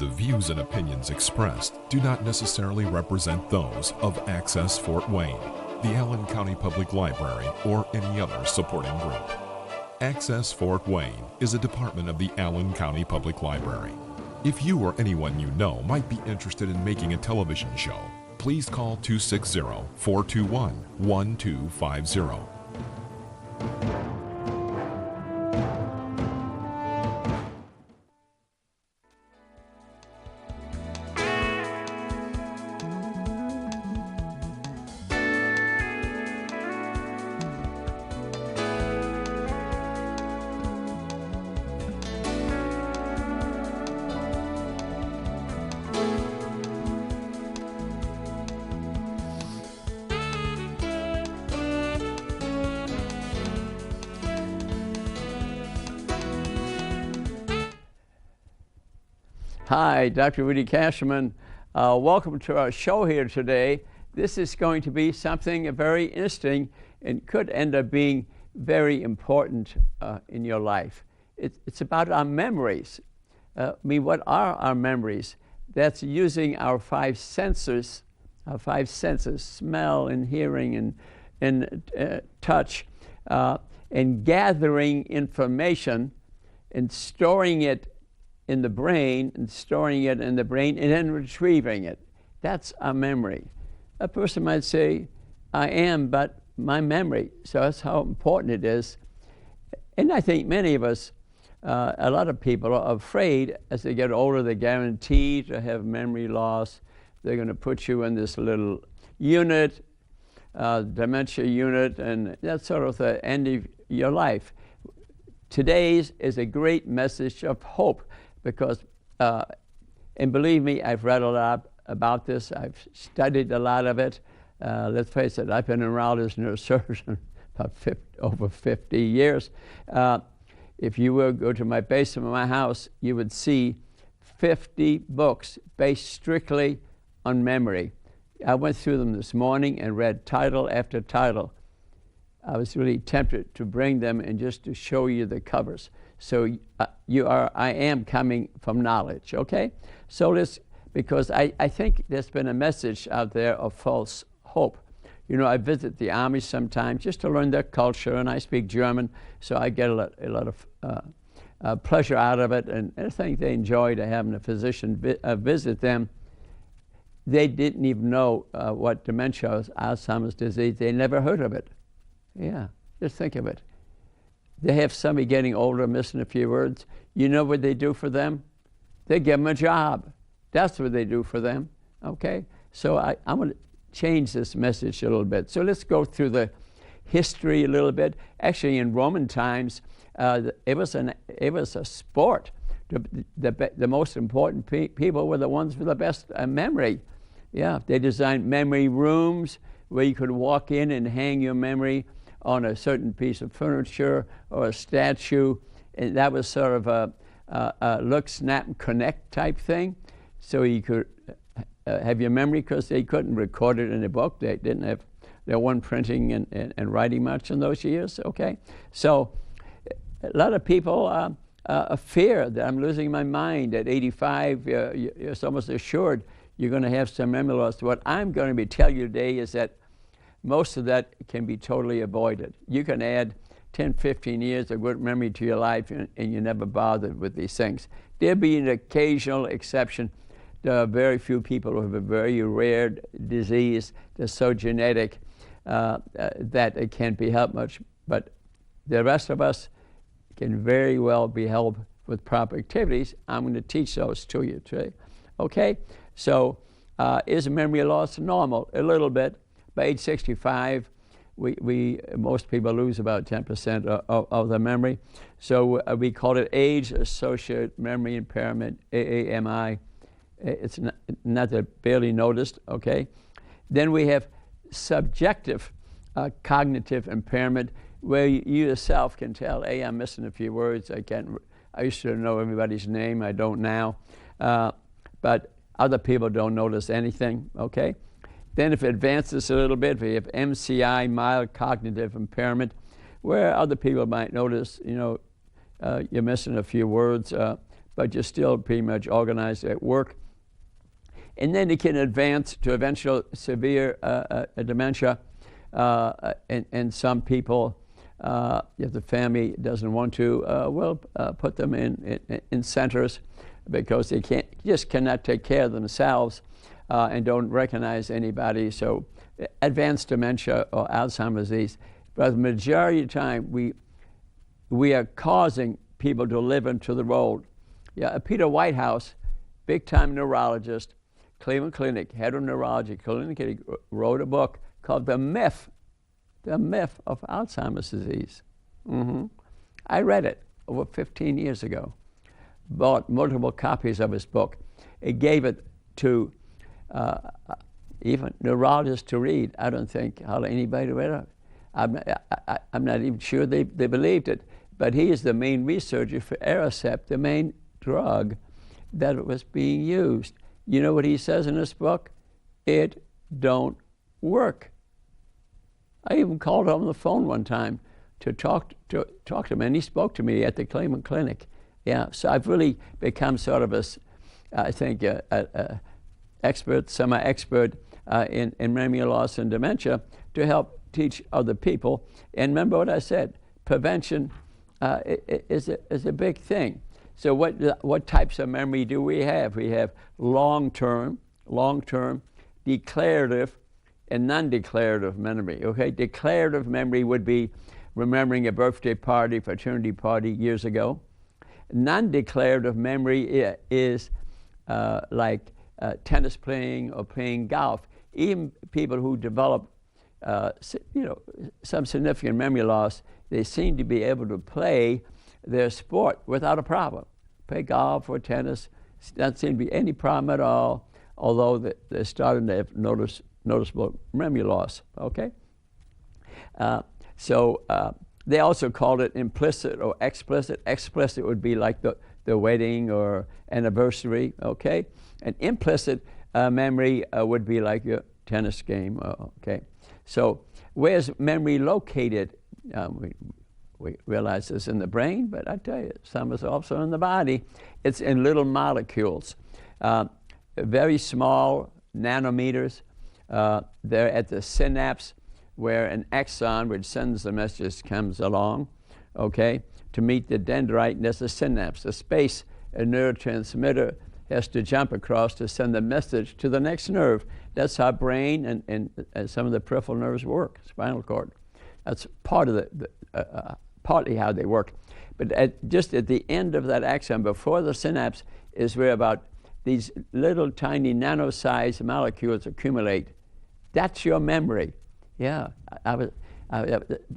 The views and opinions expressed do not necessarily represent those of Access Fort Wayne, the Allen County Public Library, or any other supporting group. Access Fort Wayne is a department of the Allen County Public Library. If you or anyone you know might be interested in making a television show, please call 260-421-1250. Hi, Dr. Rudy Kachmann. Welcome to our show here today. This is going to be something very interesting and could end up being very important in your life. It's about our memories. What are our memories? That's using our five senses, smell and hearing and touch, and gathering information and storing it in the brain, and then retrieving it. That's our memory. A person might say, I am but my memory. So that's how important it is. And I think many of us, a lot of people are afraid as they get older, they're guaranteed to have memory loss. They're going to put you in this little unit, dementia unit, and that's sort of the end of your life. Today's is a great message of hope. Because, and believe me, I've read a lot about this. I've studied a lot of it. Let's face it, I've been around as a neurosurgeon about over 50 years. If you were to go to my basement of my house, you would see 50 books based strictly on memory. I went through them this morning and read title after title. I was really tempted to bring them and just to show you the covers. So I am coming from knowledge, okay? So because I think there's been a message out there of false hope. You know, I visit the army sometimes just to learn their culture, and I speak German, so I get a lot of pleasure out of it, and I think they enjoy to having a physician visit them. They didn't even know what dementia was, Alzheimer's disease. They never heard of it. Yeah, just think of it. They have somebody getting older, missing a few words. You know what they do for them? They give them a job. That's what they do for them, okay? So I'm going to change this message a little bit. So let's go through the history a little bit. Actually, in Roman times, it was a sport. The most important people were the ones with the best memory. Yeah, they designed memory rooms where you could walk in and hang your memory on a certain piece of furniture or a statue, and that was sort of a look, snap, and connect type thing. So you could have your memory, because they couldn't record it in a book. They didn't have, there weren't printing and writing much in those years, okay? So a lot of people fear that I'm losing my mind. At 85, you're almost assured you're going to have some memory loss. What I'm going to be telling you today is that most of that can be totally avoided. You can add 10, 15 years of good memory to your life, and you're never bothered with these things. There'll be an occasional exception. There are very few people who have a very rare disease that's so genetic that it can't be helped much. But the rest of us can very well be helped with proper activities. I'm going to teach those to you today. Okay? So is memory loss normal? A little bit. By age 65, most people lose about 10% of their memory. So we call it age-associated memory impairment, AAMI. It's not that barely noticed, okay? Then we have subjective cognitive impairment, where you yourself can tell, hey, I'm missing a few words. I used to know everybody's name. I don't now. But other people don't notice anything, okay? Then if it advances a little bit, we have MCI, mild cognitive impairment, where other people might notice, you're missing a few words. but you're still pretty much organized at work. And then it can advance to eventual severe dementia. And some people, if the family doesn't want to, will put them in centers because they cannot take care of themselves and don't recognize anybody. So advanced dementia or Alzheimer's disease. But the majority of the time, we are causing people to live into the road. Yeah, Peter Whitehouse, big-time neurologist, Cleveland Clinic, head of neurology, Cleveland Clinic, wrote a book called The Myth of Alzheimer's Disease. I read it over 15 years ago, bought multiple copies of his book. It gave it to even neurologists to read. I don't think hardly anybody read it. I'm not even sure they believed it, but he is the main researcher for Aricept, the main drug that was being used. You know what he says in this book? It don't work. I even called him on the phone one time to talk to him, and he spoke to me at the Kachmann Clinic. Yeah, so I've really become sort of I think, expert, semi-expert in memory loss and dementia to help teach other people. And remember what I said, prevention is a big thing. So what types of memory do we have? We have long-term, declarative, and non-declarative memory. Okay, declarative memory would be remembering a birthday party, fraternity party years ago. Non-declarative memory is like tennis playing or playing golf. Even people who develop some significant memory loss, they seem to be able to play their sport without a problem. Play golf or tennis, doesn't seem to be any problem at all, although they're starting to have noticeable memory loss, okay? So they also called it implicit or explicit. Explicit would be like the wedding or anniversary, okay? And implicit memory would be like your tennis game, okay? So where's memory located? We realize it's in the brain, but I tell you, some is also in the body. It's in little molecules, very small nanometers. They're at the synapse where an axon, which sends the messages, comes along, okay? To meet the dendrite, and there's a synapse, a space a neurotransmitter has to jump across to send the message to the next nerve. That's how brain and some of the peripheral nerves work, spinal cord. That's part of partly how they work. But just at the end of that axon, before the synapse, is where about these little tiny nano-sized molecules accumulate. That's your memory. Yeah,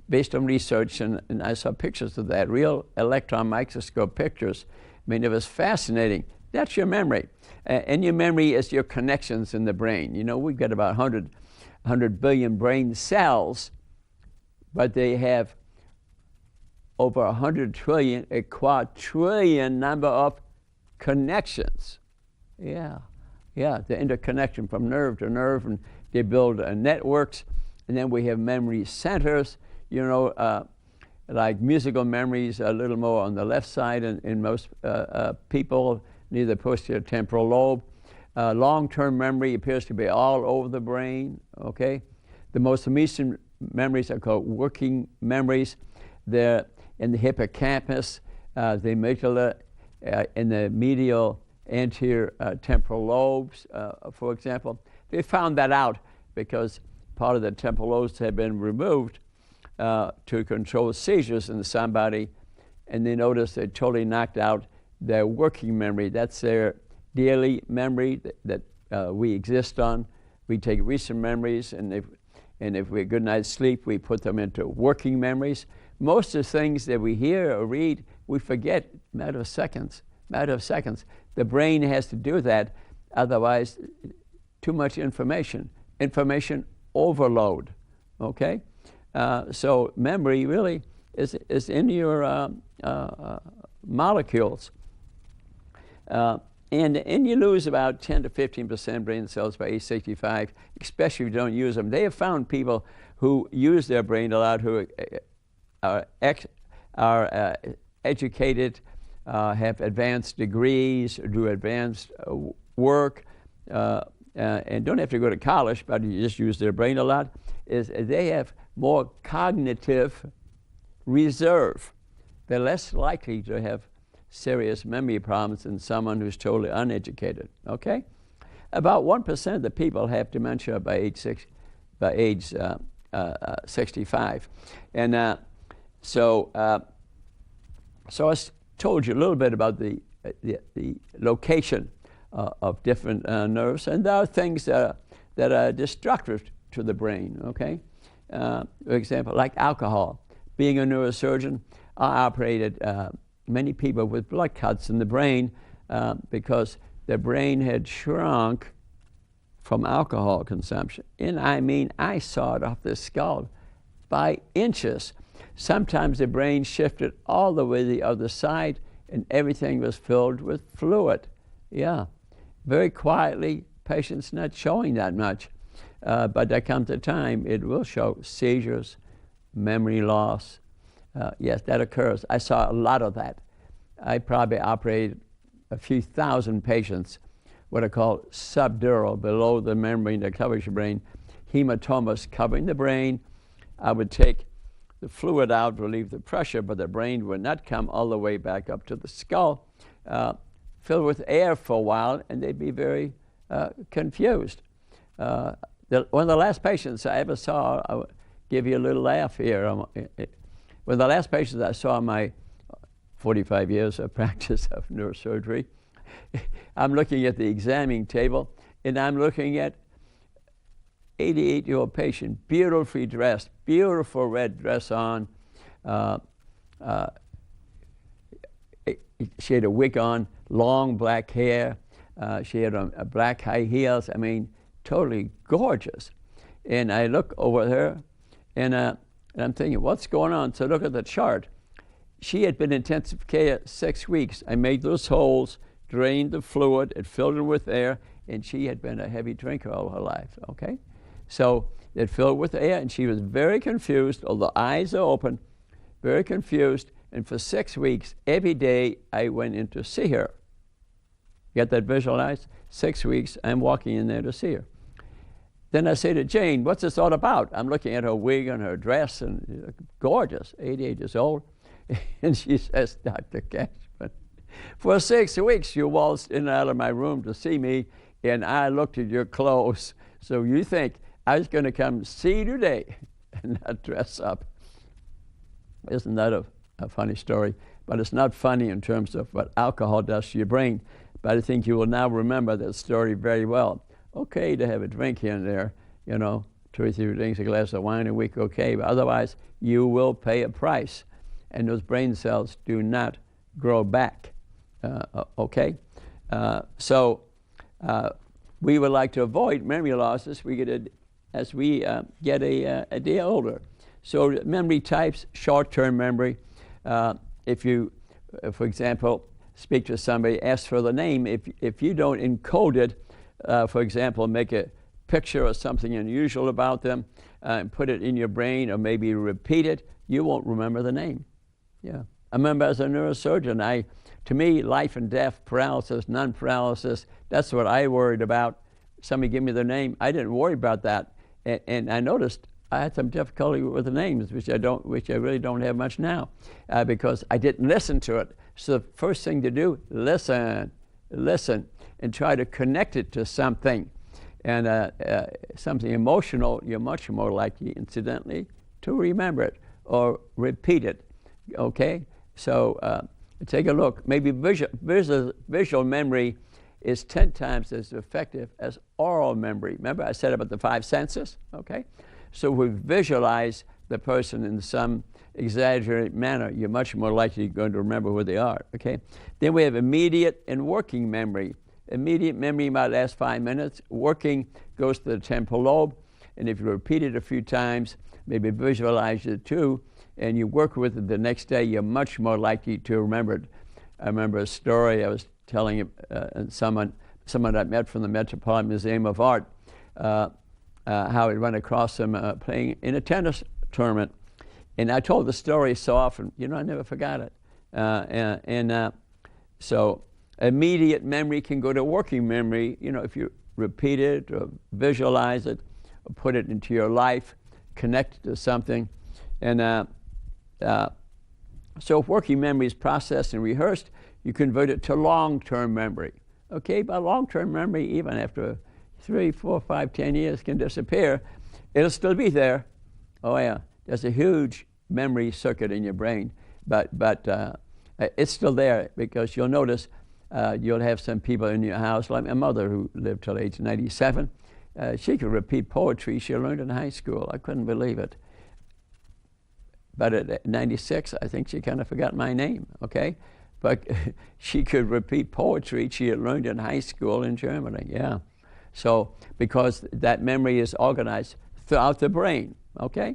based on research, and I saw pictures of that, real electron microscope pictures. I mean, it was fascinating. That's your memory. And your memory is your connections in the brain. You know, we've got about 100 billion brain cells, but they have over 100 trillion, a quadrillion number of connections. Yeah, the interconnection from nerve to nerve, and they build networks. And then we have memory centers, you know, like musical memories a little more on the left side in most people, near the posterior temporal lobe. Long-term memory appears to be all over the brain, okay? The most recent memories are called working memories. They're in the hippocampus, the amygdala, in the medial anterior temporal lobes, for example. They found that out because part of the temporal lobes had been removed to control seizures in somebody, and they noticed they totally knocked out their working memory. That's their daily memory that we exist on. We take recent memories, and if we have a good night's sleep, we put them into working memories. Most of the things that we hear or read, we forget, matter of seconds. The brain has to do that, otherwise too much information overload, okay? So memory really is in your molecules. And you lose about 10 to 15% brain cells by age 65, especially if you don't use them. They have found people who use their brain a lot, who are educated, have advanced degrees, do advanced work, and don't have to go to college, but you just use their brain a lot, is they have more cognitive reserve. They're less likely to have serious memory problems than someone who's totally uneducated, okay? About 1% of the people have dementia by age 65. And so I told you a little bit about the location of different nerves, and there are things that are destructive to the brain, okay? For example, like alcohol. Being a neurosurgeon, I operated many people with blood cuts in the brain because their brain had shrunk from alcohol consumption. And I mean, I saw it off the skull by inches. Sometimes the brain shifted all the way to the other side and everything was filled with fluid. Yeah, very quietly, patients not showing that much. But there comes a time it will show seizures, memory loss. Yes, that occurs. I saw a lot of that. I probably operated a few thousand patients, what I call subdural, below the membrane that covers your brain, hematomas covering the brain. I would take the fluid out, relieve the pressure, but the brain would not come all the way back up to the skull, filled with air for a while, and they'd be very confused. One of the last patients I ever saw, I'll give you a little laugh here. One of the last patients I saw in my 45 years of practice of neurosurgery, I'm looking at the examining table, and I'm looking at 88-year-old patient, beautifully dressed, beautiful red dress on. She had a wig on, long black hair. She had a black high heels. I mean, totally gorgeous. And I look over at her, and I'm thinking, what's going on? So look at the chart. She had been in intensive care 6 weeks. I made those holes, drained the fluid, it filled it with air, and she had been a heavy drinker all her life, okay? So it filled with air, and she was very confused, although eyes are open, very confused, and for 6 weeks, every day I went in to see her. Get that visualized? 6 weeks, I'm walking in there to see her. Then I say to Jane, what's this all about? I'm looking at her wig and her dress, and gorgeous, 88 years old. And she says, Dr. Kachmann, for 6 weeks you waltzed in and out of my room to see me, and I looked at your clothes. So you think I was going to come see you today and not dress up. Isn't that a funny story? But it's not funny in terms of what alcohol does to your brain. But I think you will now remember that story very well. Okay to have a drink here and there, you know, 2 or 3 drinks, a glass of wine a week, okay, but otherwise you will pay a price. And those brain cells do not grow back, okay? So we would like to avoid memory loss as we get a day older. So memory types, short-term memory. If you, for example, speak to somebody, ask for the name, if you don't encode it, for example, make a picture of something unusual about them and put it in your brain, or maybe repeat it, you won't remember the name. Yeah, I remember as a neurosurgeon, to me, life and death, paralysis, non-paralysis, that's what I worried about. Somebody give me their name, I didn't worry about that. And I noticed I had some difficulty with the names, which I really don't have much now, because I didn't listen to it. So the first thing to do, listen, and try to connect it to something. And something emotional, you're much more likely, incidentally, to remember it or repeat it. Okay, so take a look. Maybe visual memory is 10 times as effective as oral memory. Remember I said about the 5 senses? Okay, so we visualize the person in some exaggerated manner, you're much more likely going to remember who they are. Okay, then we have immediate and working memory. Immediate memory might last 5 minutes. Working goes to the temporal lobe, and if you repeat it a few times, maybe visualize it too, and you work with it the next day, you're much more likely to remember it. I remember a story I was telling someone I met from the Metropolitan Museum of Art, how he ran across him playing in a tennis tournament. And I told the story so often, you know, I never forgot it. So immediate memory can go to working memory, you know, if you repeat it or visualize it or put it into your life, connect it to something. And so if working memory is processed and rehearsed, you convert it to long-term memory. Okay, but long-term memory, even after 3, 4, 5, 10 years, can disappear. It'll still be there. Oh yeah, there's a huge memory circuit in your brain, but it's still there, because you'll notice you'll have some people in your house, like my mother, who lived till age 97. She could repeat poetry she learned in high school. I couldn't believe it. But at 96, I think she kind of forgot my name, okay? But she could repeat poetry she had learned in high school in Germany, yeah. So, because that memory is organized throughout the brain, okay?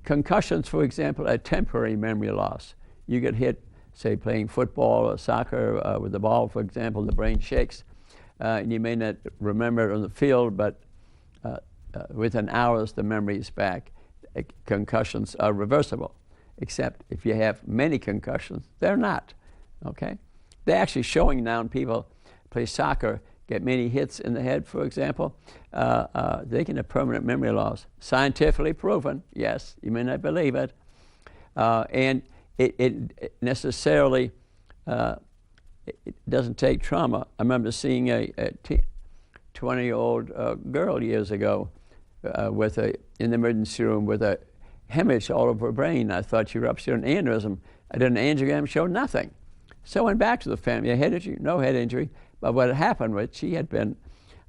Concussions, for example, are temporary memory loss. You get hit, say, playing football or soccer with the ball, for example, the brain shakes, and you may not remember it on the field, but within hours the memory is back. Concussions are reversible, except if you have many concussions, they're not, okay? They're actually showing now, people play soccer, get many hits in the head, for example, they can have permanent memory loss. Scientifically proven, yes, you may not believe it. And it necessarily, it doesn't take trauma. I remember seeing a 20-year-old girl years ago in the emergency room with a hemorrhage all over her brain. I thought she ruptured an aneurysm. I did an angiogram, showed nothing. So I went back to the family, a head injury, no head injury. But what had happened was she had been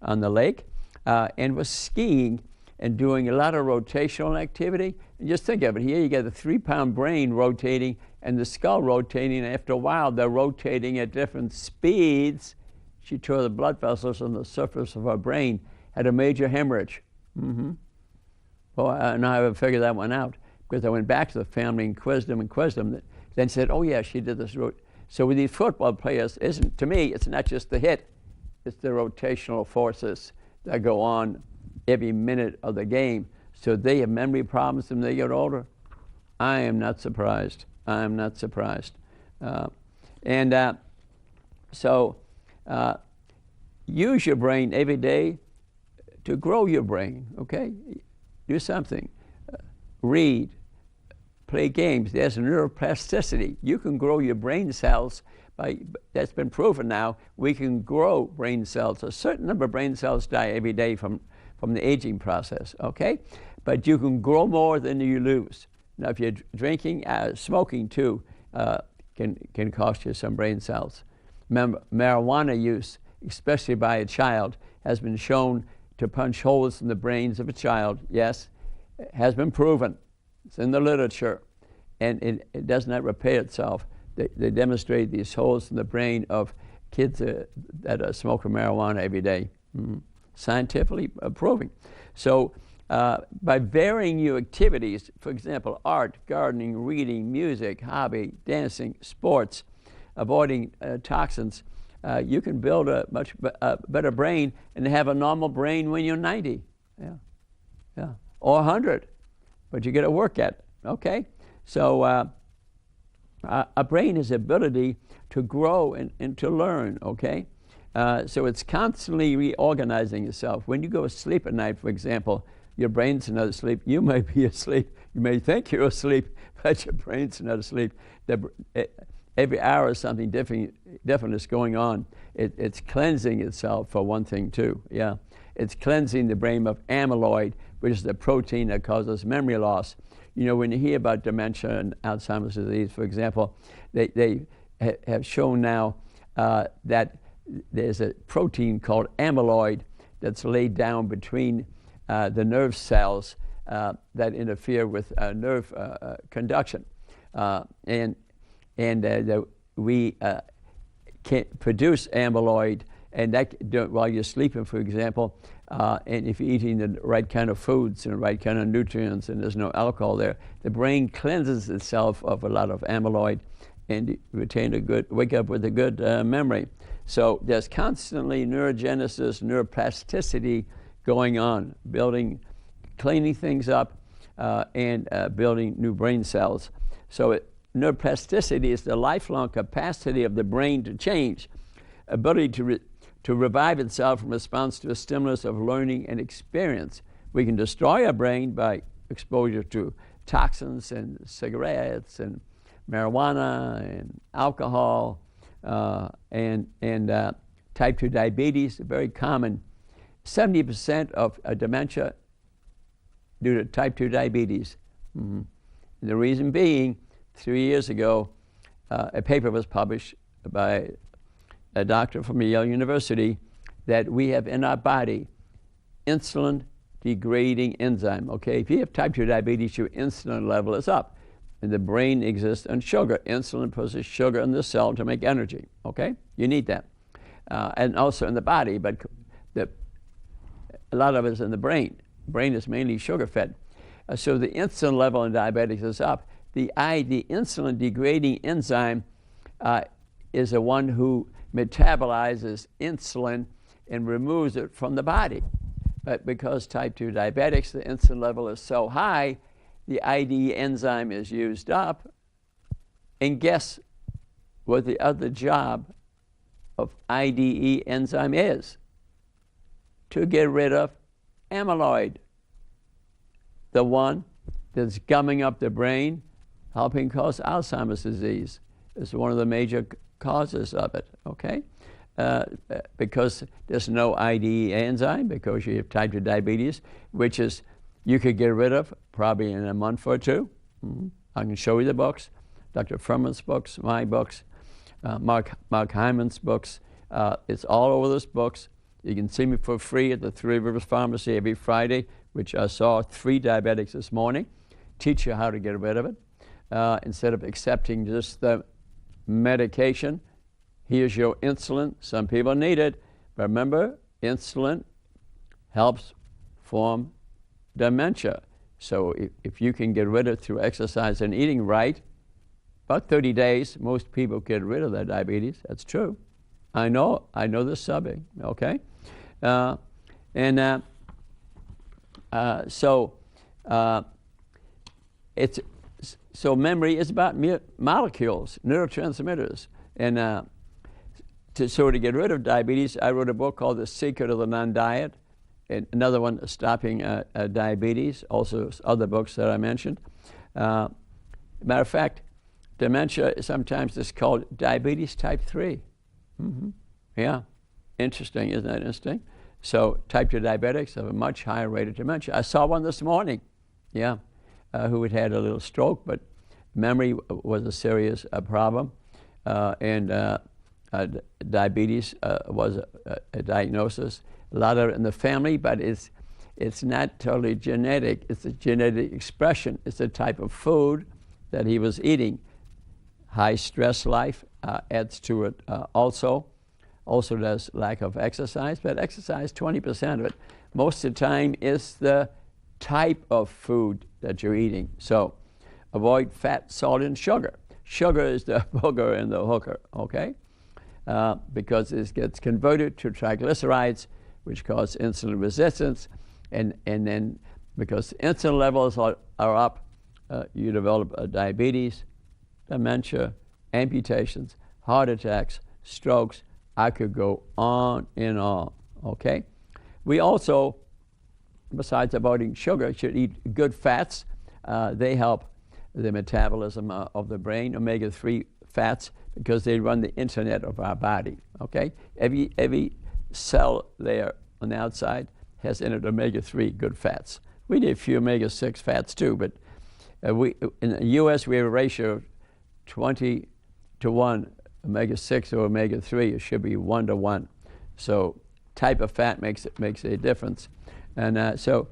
on the lake and was skiing and doing a lot of rotational activity. And just think of it, here you get a 3-pound brain rotating and the skull rotating, and after a while they're rotating at different speeds. She tore the blood vessels on the surface of her brain, had a major hemorrhage. Well, now I would figure that one out, because I went back to the family and quizzed them, then said, oh yeah, she did this. So with these football players, to me, it's not just the hit, it's the rotational forces that go on every minute of the game. So they have memory problems when they get older. I am not surprised. I am not surprised. So use your brain every day to grow your brain, okay? Do something. Read. Play games. There's neuroplasticity. You can grow your brain cells that's been proven now. We can grow brain cells. A certain number of brain cells die every day from the aging process, okay? But you can grow more than you lose. Now, if you're drinking, smoking too can cost you some brain cells. Remember, marijuana use, especially by a child, has been shown to punch holes in the brains of a child. Yes, it has been proven. It's in the literature, and it does not repair itself. They demonstrate these holes in the brain of kids that are smoking marijuana every day. Scientifically proving. So by varying your activities, for example, art, gardening, reading, music, hobby, dancing, sports, avoiding toxins, you can build a much better brain and have a normal brain when you're 90, or 100. But you got to work at it, okay? So a brain has the ability to grow and to learn, okay? So it's constantly reorganizing itself. When you go to sleep at night, for example, your brain's not asleep. You may be asleep. You may think you're asleep, but your brain's not asleep. Every hour something different is going on. It's cleansing itself, for one thing, too, yeah. It's cleansing the brain of amyloid, which is the protein that causes memory loss. You know, when you hear about dementia and Alzheimer's disease, for example, they have shown now that there's a protein called amyloid that's laid down between the nerve cells that interfere with nerve conduction. We can't produce amyloid, and that while you're sleeping, for example, and if you're eating the right kind of foods and the right kind of nutrients and there's no alcohol there, the brain cleanses itself of a lot of amyloid and you wake up with a good memory. So there's constantly neurogenesis, neuroplasticity going on, cleaning things up and building new brain cells. So neuroplasticity is the lifelong capacity of the brain to change, ability to revive itself in response to a stimulus of learning and experience. We can destroy our brain by exposure to toxins and cigarettes and marijuana and alcohol and type 2 diabetes, very common. 70% of dementia due to type 2 diabetes. Mm-hmm. And the reason being, 3 years ago, a paper was published by a doctor from Yale University that we have in our body insulin degrading enzyme. Okay, if you have type 2 diabetes, your insulin level is up. And the brain exists on sugar. Insulin pushes sugar in the cell to make energy. Okay, you need that. And also in the body, but a lot of it is in the brain. Brain is mainly sugar fed. So the insulin level in diabetics is up. The insulin degrading enzyme is the one who metabolizes insulin and removes it from the body. But because type 2 diabetics, the insulin level is so high, the IDE enzyme is used up. And guess what the other job of IDE enzyme is? To get rid of amyloid, the one that's gumming up the brain, helping cause Alzheimer's disease. It's one of the major causes of it, okay? Because there's no IDE enzyme, because you have type 2 diabetes, which is you could get rid of probably in a month or two. Mm-hmm. I can show you the books, Dr. Furman's books, my books, Mark Hyman's books. It's all over those books. You can see me for free at the Three Rivers Pharmacy every Friday, which I saw 3 diabetics this morning, teach you how to get rid of it. Instead of accepting just the medication, here's your insulin. Some people need it, but remember, insulin helps form dementia. So if you can get rid of it through exercise and eating right, about 30 days, most people get rid of their diabetes. That's true. I know the subject, okay? So memory is about molecules, neurotransmitters. And to get rid of diabetes, I wrote a book called The Secret of the Non-Diet, and another one, Stopping Diabetes, also other books that I mentioned. Matter of fact, dementia sometimes is called diabetes type 3. Mm-hmm. Yeah, interesting, isn't that interesting? So type 2 diabetics have a much higher rate of dementia. I saw one this morning, yeah, who had a little stroke, but memory was a serious problem, and diabetes was a diagnosis. A lot of it in the family, but it's not totally genetic. It's a genetic expression. It's the type of food that he was eating. High stress life adds to it also. Also does lack of exercise, but exercise, 20% of it. Most of the time is the type of food that you're eating. So avoid fat, salt, and sugar. Sugar is the booger and the hooker, okay? Because it gets converted to triglycerides, which cause insulin resistance, and then because insulin levels are up, you develop diabetes, dementia, amputations, heart attacks, strokes. I could go on and on, okay? We also, besides avoiding sugar, should eat good fats. They help the metabolism of the brain, omega-3 fats, because they run the internet of our body, okay? Every cell there on the outside has in it omega-3 good fats. We need a few omega-6 fats too, but in the U.S. we have a ratio of 20 to 1 omega-6 or omega-3. It should be 1 to 1. So type of fat makes a difference. And so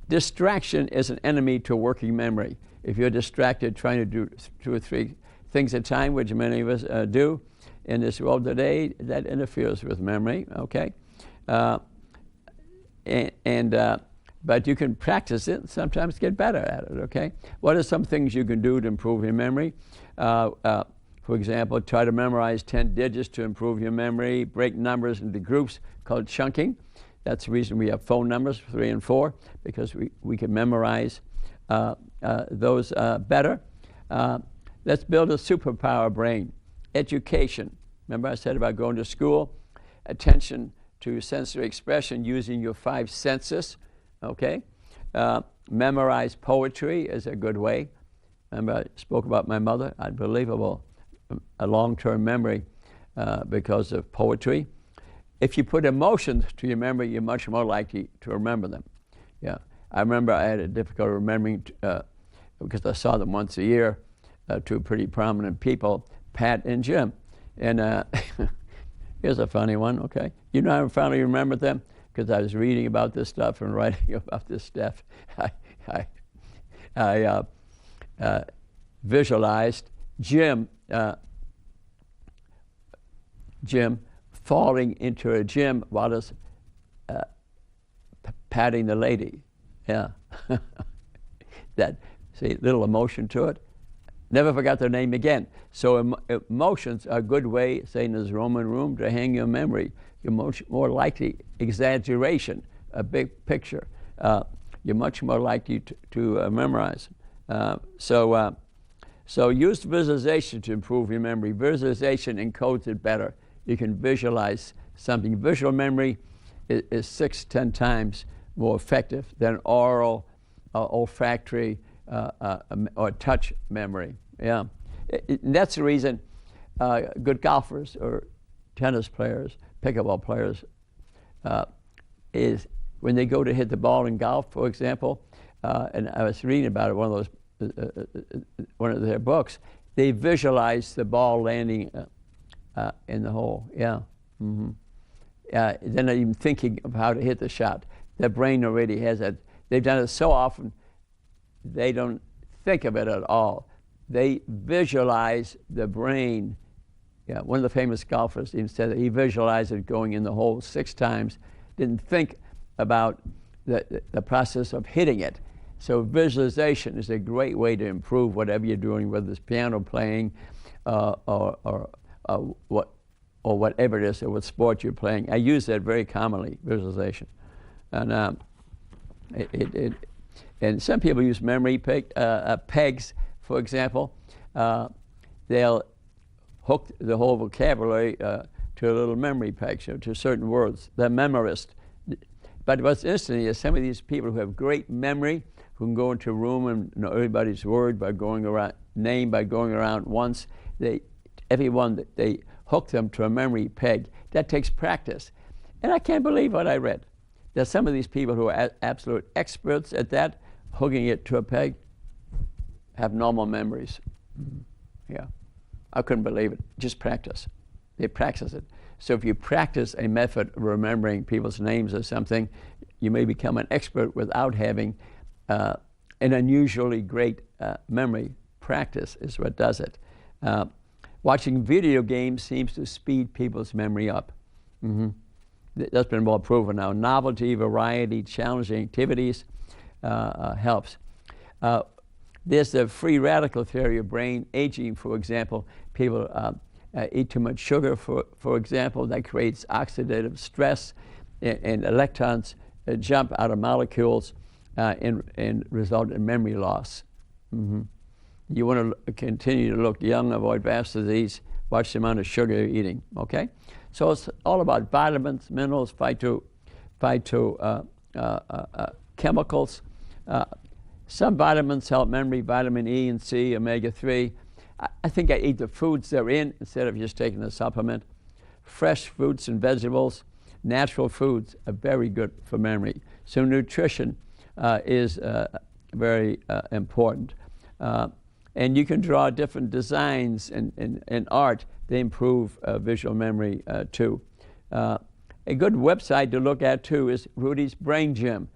distraction is an enemy to working memory. If you're distracted trying to do 2 or 3 things at a time, which many of us do in this world today, that interferes with memory, okay? But you can practice it and sometimes get better at it, okay? What are some things you can do to improve your memory? For example, try to memorize 10 digits to improve your memory. Break numbers into groups called chunking. That's the reason we have phone numbers, 3 and 4, because we can memorize those better. Let's build a superpower brain. Education. Remember I said about going to school? Attention to sensory expression using your 5 senses, okay? Memorize poetry is a good way. Remember I spoke about my mother, unbelievable, a long-term memory because of poetry. If you put emotions to your memory, you're much more likely to remember them. Yeah, I remember I had a difficulty remembering because I saw them once a year, 2 pretty prominent people, Pat and Jim. And here's a funny one, okay? You know how I finally remembered them? Because I was reading about this stuff and writing about this stuff. I visualized Jim falling into a gym while he's patting the lady. Yeah. That, see, little emotion to it. Never forgot their name again. So emotions are a good way, say in this Roman room, to hang your memory. You're much more likely, exaggeration, a big picture. You're much more likely to memorize. So use visualization to improve your memory. Visualization encodes it better. You can visualize something. Visual memory is 6-10 times more effective than oral, olfactory, or touch memory. Yeah, and that's the reason good golfers or tennis players, pickleball players, is when they go to hit the ball in golf, for example, and I was reading about it, one of their books, they visualize the ball landing in the hole. Yeah. Mm-hmm. They're not even thinking of how to hit the shot. Their brain already has it. They've done it so often, they don't think of it at all. They visualize the brain. Yeah, one of the famous golfers even said that he visualized it going in the hole 6 times, didn't think about the process of hitting it. So visualization is a great way to improve whatever you're doing, whether it's piano playing or whatever it is, or what sport you're playing. I use that very commonly, visualization. And and some people use memory pegs, for example. They'll hook the whole vocabulary to a little memory peg, to certain words. They're memorist. But what's interesting is some of these people who have great memory, who can go into a room and know everybody's word by going around, name by going around once, everyone, they hook them to a memory peg. That takes practice. And I can't believe what I read. There's some of these people who are absolute experts at that, hooking it to a peg, have normal memories. Yeah, I couldn't believe it. Just practice. They practice it. So if you practice a method of remembering people's names or something, you may become an expert without having an unusually great memory. Practice is what does it. Watching video games seems to speed people's memory up. Mm-hmm. That's been well proven now. Novelty, variety, challenging activities helps. There's the free radical theory of brain aging, for example. People eat too much sugar, for example, that creates oxidative stress, and electrons jump out of molecules and result in memory loss. Mm-hmm. You want to continue to look young, avoid vascular disease, watch the amount of sugar you're eating, okay? So it's all about vitamins, minerals, chemicals. Some vitamins help memory, vitamin E and C, omega-3. I think I eat the foods they're in instead of just taking a supplement. Fresh fruits and vegetables, natural foods are very good for memory. So nutrition is very important. And you can draw different designs in art. They improve visual memory too. A good website to look at too is Rudy's Brain Gym.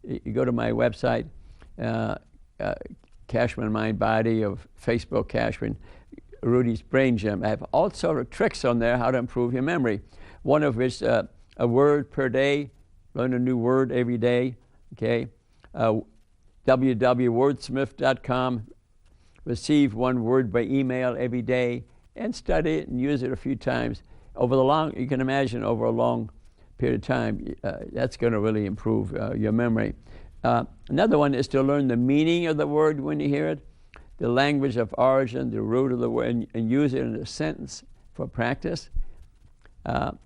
You go to my website, Kachmann Mind Body, of Facebook Kachmann, Rudy's Brain Gym. I have all sort of tricks on there how to improve your memory. One of which a word per day, learn a new word every day. Okay, www.wordsmith.com. Receive one word by email every day and study it and use it a few times. You can imagine over a long period of time, that's going to really improve your memory. Another one is to learn the meaning of the word when you hear it. the language of origin, the root of the word, and use it in a sentence for practice. Another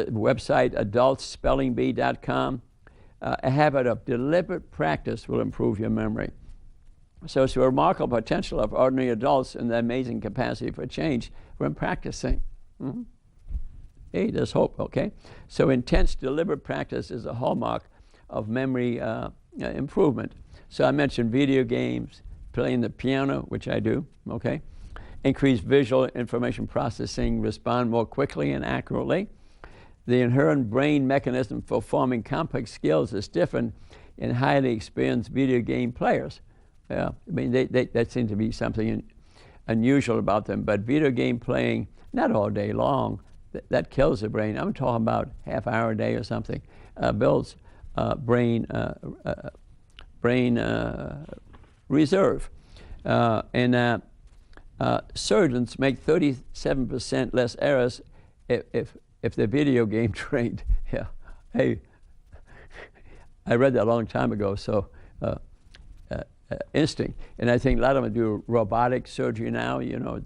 website, adultspellingbee.com. A habit of deliberate practice will improve your memory. So it's a remarkable potential of ordinary adults and the amazing capacity for change when practicing. Mm-hmm. Hey, there's hope, okay? So intense, deliberate practice is a hallmark of memory improvement. So I mentioned video games, playing the piano, which I do, okay? Increase visual information processing, respond more quickly and accurately. The inherent brain mechanism for forming complex skills is different in highly experienced video game players. I mean, that seems to be something unusual about them, but video game playing, not all day long, that kills the brain. I'm talking about half hour a day or something, builds brain reserve. Surgeons make 37% less errors if they're video game trained. Yeah, hey, I read that a long time ago. So instinct, and I think a lot of them do robotic surgery now. You know,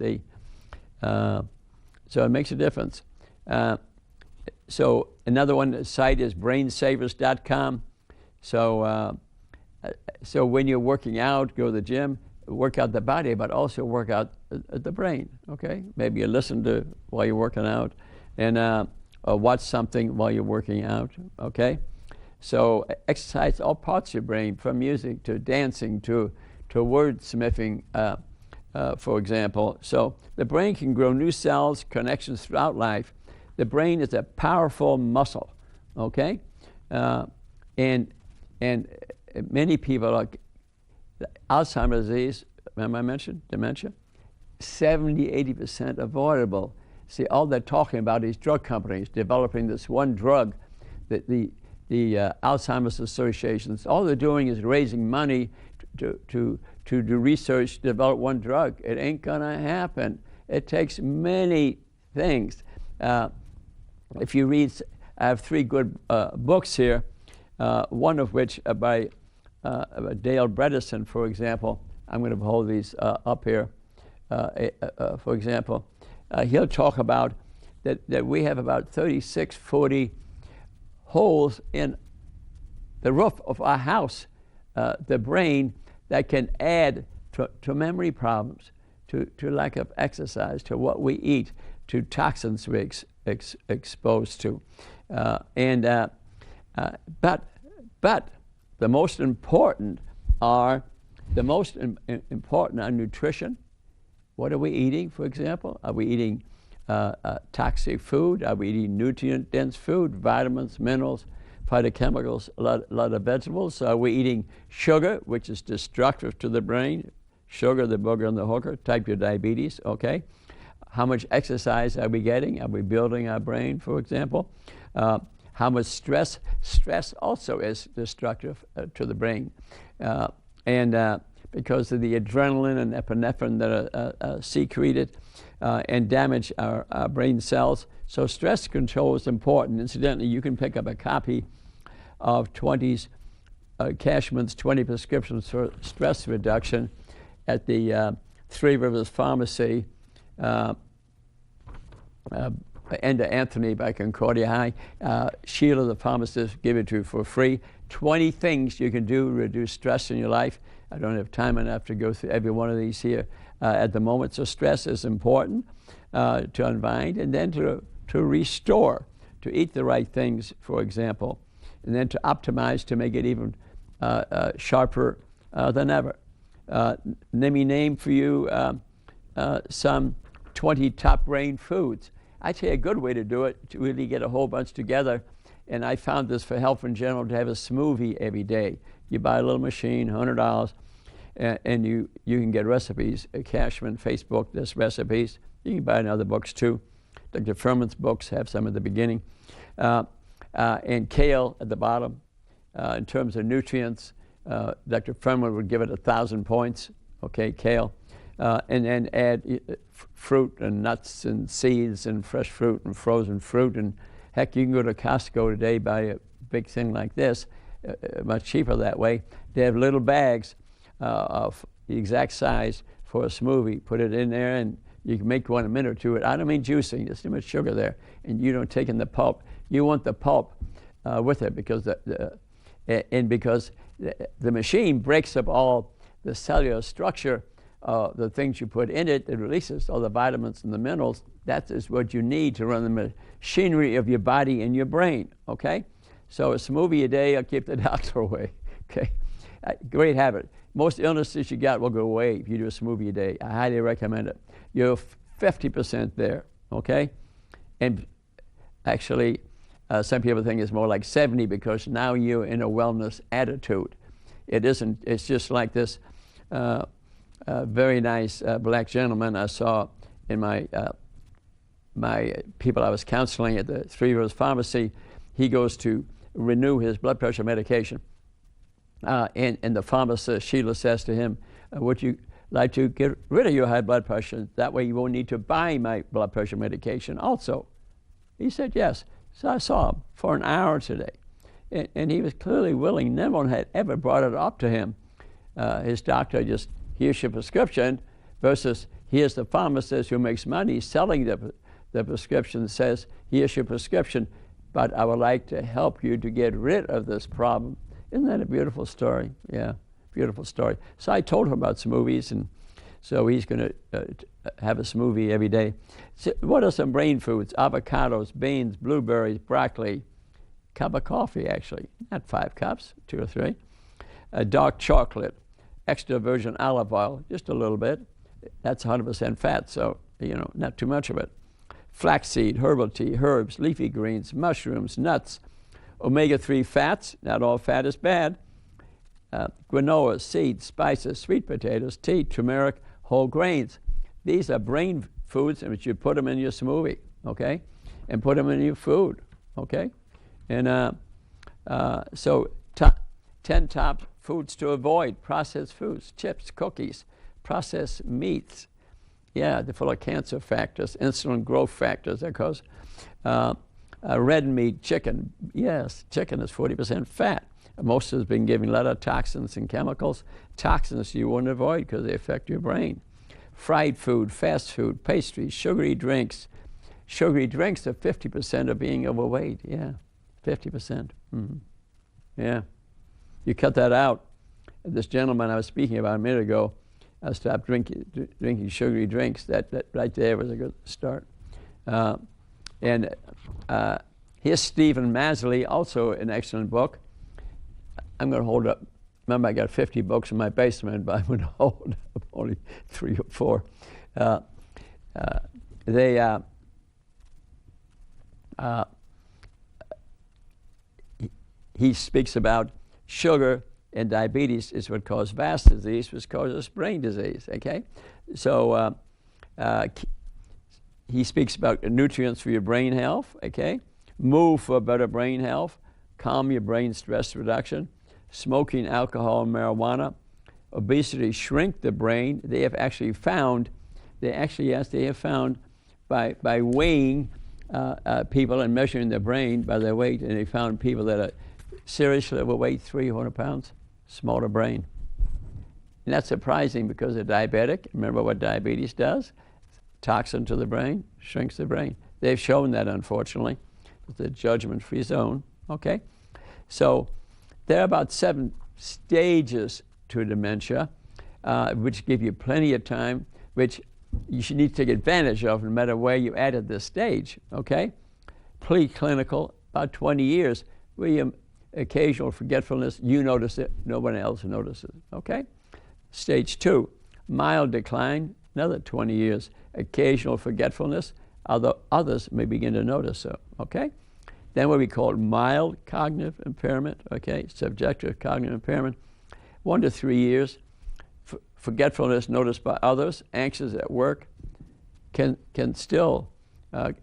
so it makes a difference. So another one site is brainsavers.com. So when you're working out, go to the gym, work out the body, but also work out the brain, okay? Maybe you listen to while you're working out and or watch something while you're working out, okay? So exercise all parts of your brain, from music to dancing to wordsmithing, for example. So the brain can grow new cells, connections throughout life. The brain is a powerful muscle, okay? And many people, like Alzheimer's disease, remember I mentioned dementia? 70–80% avoidable. See, all they're talking about is drug companies developing this one drug, that the Alzheimer's associations, all they're doing is raising money to do research to develop one drug. It ain't gonna happen. It takes many things. If you read, I have 3 good books here, one of which by Dale Bredesen, for example. I'm going to hold these up here. For example, he'll talk about that we have about 36–40 holes in the roof of our house, the brain, that can add to memory problems, to lack of exercise, to what we eat, to toxins we're exposed to. But the most important are nutrition. What are we eating, for example? Are we eating toxic food? Are we eating nutrient-dense food, vitamins, minerals, phytochemicals, a lot of vegetables? Are we eating sugar, which is destructive to the brain? Sugar, the booger and the hooker, type 2 diabetes, okay? How much exercise are we getting? Are we building our brain, for example? How much stress? Stress also is destructive to the brain. Because of the adrenaline and epinephrine that are secreted and damage our brain cells. So stress control is important. Incidentally, you can pick up a copy of Kachmann's 20 prescriptions for stress reduction at the Three Rivers Pharmacy, Enda Anthony by Concordia High. Sheila, the pharmacist, give it to you for free. 20 things you can do to reduce stress in your life. I don't have time enough to go through every one of these here at the moment. So stress is important to unwind, and then to restore, to eat the right things, for example, and then to optimize to make it even sharper than ever. Let me name for you some 20 top brain foods. I tell you a good way to do it, to really get a whole bunch together, and I found this for Health in General, to have a smoothie every day. You buy a little machine, $100, and you can get recipes. Kachmann, Facebook, there's recipes. You can buy in other books too. Dr. Furman's books have some at the beginning. And kale at the bottom. In terms of nutrients, Dr. Furman would give it 1,000 points, okay, kale. And then add fruit and nuts and seeds and fresh fruit and frozen fruit. And heck, you can go to Costco today, buy a big thing like this, much cheaper that way. They have little bags, of the exact size for a smoothie. Put it in there, and you can make one a minute or two. I don't mean juicing. There's too much sugar there, and you don't take in the pulp. You want the pulp with it because because the machine breaks up all the cellular structure, the things you put in it. It releases all the vitamins and the minerals. That is what you need to run the machinery of your body and your brain. Okay, so a smoothie a day will keep the doctor away. Okay, great habit. Most illnesses you got will go away if you do a smoothie a day. I highly recommend it. You're 50% there. Okay, and actually, some people think it's more like 70 because now you're in a wellness attitude. It isn't. It's just like this very nice black gentleman I saw in my people I was counseling at the Three Rivers Pharmacy. He goes to renew his blood pressure medication. And the pharmacist, Sheila, says to him, would you like to get rid of your high blood pressure? That way you won't need to buy my blood pressure medication also. He said yes. So I saw him for an hour today. And he was clearly willing. No one had ever brought it up to him. His doctor just, here's your prescription, versus here's the pharmacist who makes money selling the prescription, says, here's your prescription, but I would like to help you to get rid of this problem. Isn't that a beautiful story? Yeah, beautiful story. So I told him about smoothies, and so he's going to have a smoothie every day. So what are some brain foods? Avocados, beans, blueberries, broccoli, cup of coffee, actually. Not 5 cups, 2 or 3. Dark chocolate, extra virgin olive oil, just a little bit. That's 100% fat, so, not too much of it. Flaxseed, herbal tea, herbs, leafy greens, mushrooms, nuts, omega-3 fats. Not all fat is bad. Quinoa, seeds, spices, sweet potatoes, tea, turmeric, whole grains. These are brain foods, and you put them in your smoothie, okay? And put them in your food, okay? And so 10 top foods to avoid: processed foods, chips, cookies, processed meats. Yeah, they're full of cancer factors, insulin growth factors that cause red meat, chicken. Yes, chicken is 40% fat. Most of us have been given a lot of toxins and chemicals. Toxins you want to avoid because they affect your brain. Fried food, fast food, pastries, sugary drinks. Sugary drinks are 50% of being overweight. Yeah, 50%. Mm-hmm. Yeah. You cut that out. This gentleman I was speaking about a minute ago, I stopped drinking sugary drinks. That right there was a good start. And here's Stephen Masley, also an excellent book. I'm going to hold up. Remember, I got 50 books in my basement, but I'm going to hold up only 3 or 4. He speaks about sugar and diabetes is what causes vascular disease, which causes brain disease, okay? So he speaks about nutrients for your brain health, okay? Move for better brain health, calm your brain stress reduction, smoking, alcohol, and marijuana, obesity, shrink the brain. They have actually found, they have found by weighing people and measuring their brain by their weight, and they found people that are seriously overweight, 300 pounds, smaller brain. And that's surprising because they're diabetic. Remember what diabetes does? Toxin to the brain, shrinks the brain. They've shown that, unfortunately. It's a judgment-free zone, okay? So there are about 7 stages to dementia, which give you plenty of time, which you should need to take advantage of no matter where you at this stage, okay? Preclinical, about 20 years, where you occasional forgetfulness, you notice it, no one else notices, okay? Stage 2, mild decline, another 20 years, occasional forgetfulness, others may begin to notice it, okay? Then what we call mild cognitive impairment, okay, subjective cognitive impairment, 1 to 3 years, forgetfulness noticed by others, anxious at work, can still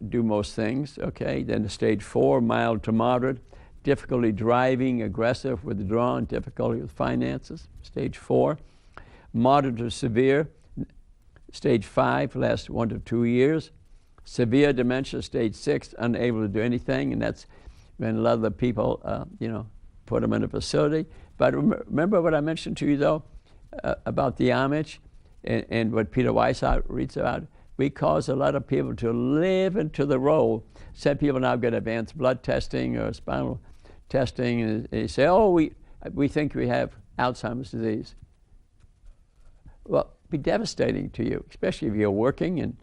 do most things, okay? Then stage 4, mild to moderate, difficulty driving, aggressive, withdrawn, difficulty with finances, stage 4. Moderate to severe, stage 5, lasts 1 to 2 years. Severe dementia, stage 6, unable to do anything, and that's when a lot of the people, put them in a facility. But remember what I mentioned to you, though? about the Amish and what Peter Weishaupt reads about. We cause a lot of people to live into the role. Some people now get advanced blood testing or spinal testing, and they say, oh, we think we have Alzheimer's disease. Well, it'd be devastating to you, especially if you're working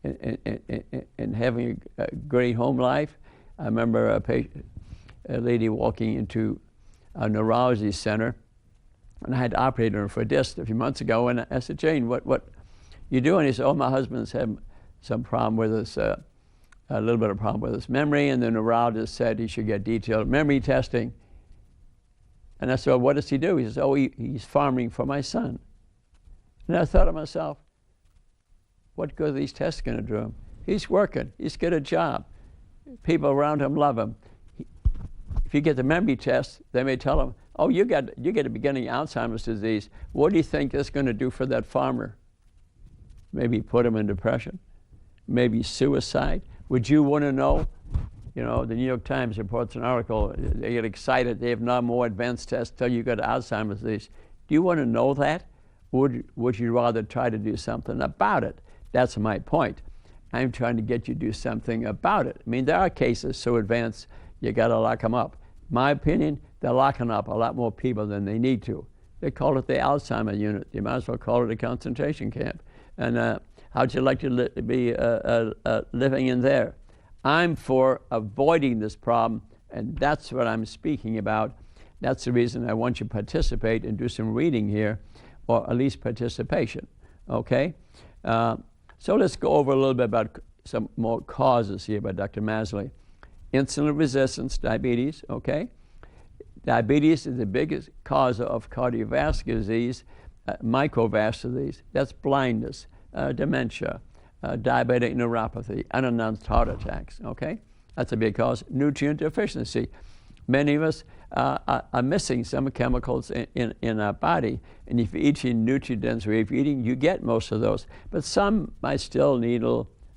and having a great home life. I remember a lady walking into a neurology center, and I had operated her for a disc a few months ago, and I said, Jane, what you doing? He said, oh, my husband's had some problem with his, a little bit of problem with his memory, and the neurologist said he should get detailed memory testing. And I said, well, what does he do? He says, oh, he's farming for my son. And I thought to myself, what good are these tests going to do him? He's working. He's got a job. People around him love him. If you get the memory test, they may tell him, oh, you got a beginning Alzheimer's disease. What do you think that's going to do for that farmer? Maybe put him in depression. Maybe suicide. Would you want to know? You know, the New York Times reports an article. They get excited. They have no more advanced tests till you got Alzheimer's disease. Do you want to know that? Would you rather try to do something about it? That's my point. I'm trying to get you to do something about it. I mean, there are cases so advanced, you got to lock them up. My opinion, they're locking up a lot more people than they need to. They call it the Alzheimer unit. You might as well call it a concentration camp. And how'd you like to be living in there? I'm for avoiding this problem, and that's what I'm speaking about. That's the reason I want you to participate and do some reading here, or at least participation, okay? So let's go over a little bit about some more causes here by Dr. Masley. Insulin resistance, diabetes, okay? Diabetes is the biggest cause of cardiovascular disease, microvascular disease. That's blindness, dementia, diabetic neuropathy, unannounced heart attacks, okay? That's a big cause. Nutrient deficiency. Many of us are missing some chemicals in our body, and if you're eating nutrient-dense way of eating, you get most of those. But some might still need,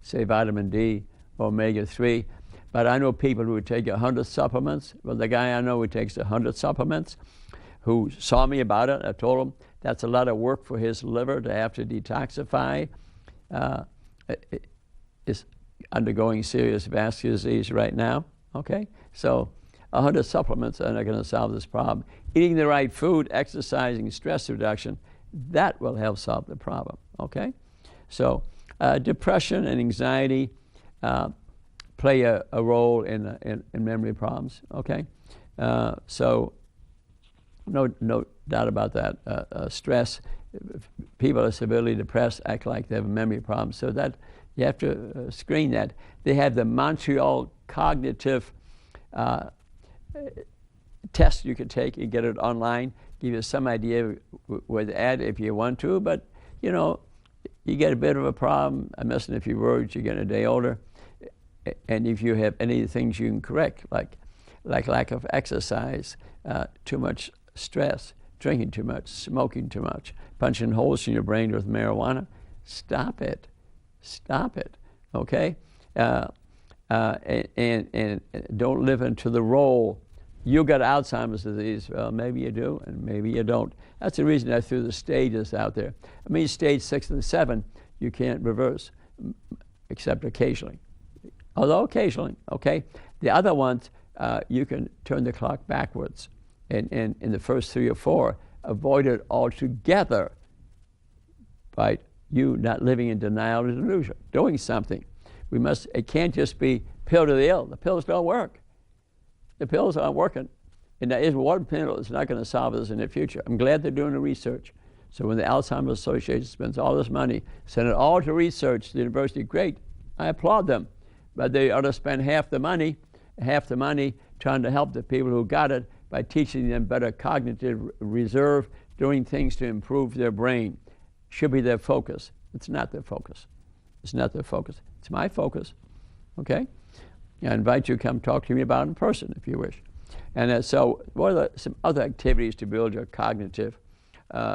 say, vitamin D or omega-3. But I know people who take 100 supplements. Well, the guy I know who takes 100 supplements, who saw me about it, I told him that's a lot of work for his liver to have to detoxify. Is undergoing serious vascular disease right now, okay? So 100 supplements are not going to solve this problem. Eating the right food, exercising, stress reduction, that will help solve the problem, okay? So depression and anxiety play a role in memory problems, okay? So no doubt about that. Stress, people are severely depressed act like they have a memory problem. So that you have to screen that. They have the Montreal Cognitive test you could take. You get it online, give you some idea where to add if you want to. But, you know, you get a bit of a problem. I'm missing a few words. You're getting a day older. And if you have any things you can correct, like lack of exercise, too much stress, drinking too much, smoking too much, punching holes in your brain with marijuana, stop it. Stop it, okay? And don't live into the role. You got Alzheimer's disease. Well, maybe you do, and maybe you don't. That's the reason I threw the stages out there. I mean, stage 6 and 7, you can't reverse, except occasionally. Although occasionally, okay? The other ones, you can turn the clock backwards. And in the first 3 or 4, avoid it altogether by you not living in denial or delusion, doing something. It can't just be pill to the ill. The pills don't work. The pills aren't working. And there is one pill that's not going to solve this in the future. I'm glad they're doing the research. So when the Alzheimer's Association spends all this money, send it all to research to the university, great. I applaud them. But they ought to spend half the money trying to help the people who got it by teaching them better cognitive reserve, doing things to improve their brain. Should be their focus. It's not their focus. It's not their focus. It's my focus, okay? I invite you to come talk to me about it in person if you wish. And so what are some other activities to build your cognitive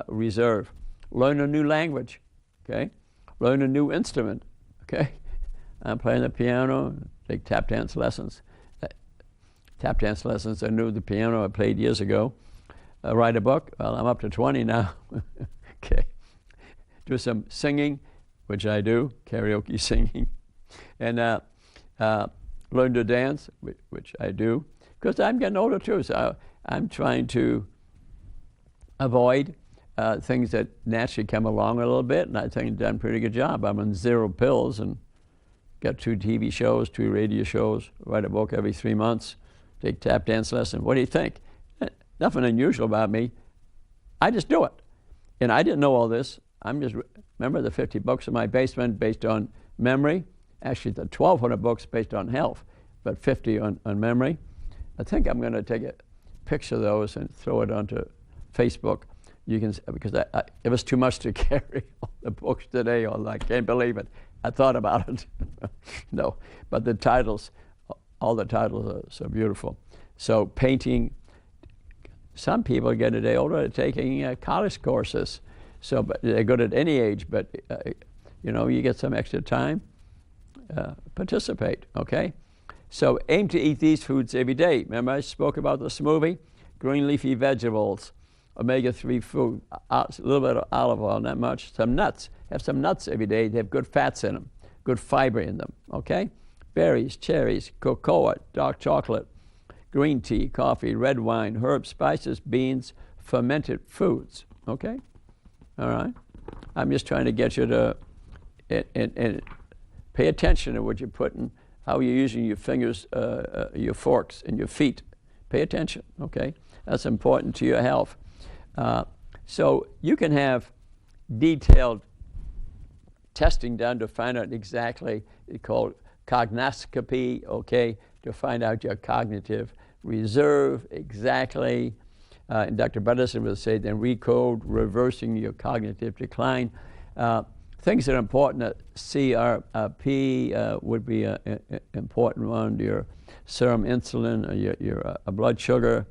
reserve? Learn a new language, okay? Learn a new instrument, okay? I'm playing the piano, take tap dance lessons. Tap dance lessons are new. The piano I played years ago. write a book? Well, I'm up to 20 now. Okay. Do some singing, which I do, karaoke singing, and learn to dance, which I do, because I'm getting older too. So I'm trying to avoid things that naturally come along a little bit, and I think I've done a pretty good job. I'm on 0 pills and got 2 TV shows, 2 radio shows, write a book every 3 months, take tap dance lessons. What do you think? Nothing unusual about me. I just do it. And I didn't know all this. Remember the 50 books in my basement based on memory? Actually, the 1,200 books based on health, but 50 on memory. I think I'm going to take a picture of those and throw it onto Facebook. You can, because it was too much to carry all the books today. I can't believe it. I thought about it. No, but the titles, all the titles are so beautiful. So painting, some people get a day older taking college courses. So but they're good at any age, but you know, you get some extra time, participate, okay? So aim to eat these foods every day. Remember I spoke about the smoothie? Green leafy vegetables, omega-3 food, a little bit of olive oil, not much, some nuts. Have some nuts every day. They have good fats in them, good fiber in them, okay? Berries, cherries, cocoa, dark chocolate, green tea, coffee, red wine, herbs, spices, beans, fermented foods, okay? All right? I'm just trying to get you to and pay attention to what you're putting, how you're using your fingers, your forks, and your feet. Pay attention, okay? That's important to your health. So you can have detailed testing done to find out exactly, it's called cognoscopy, okay, to find out your cognitive reserve exactly. And Dr. Bredesen will say then recode, reversing your cognitive decline. Things that are important, CRP would be an important one, your serum insulin, your blood sugar.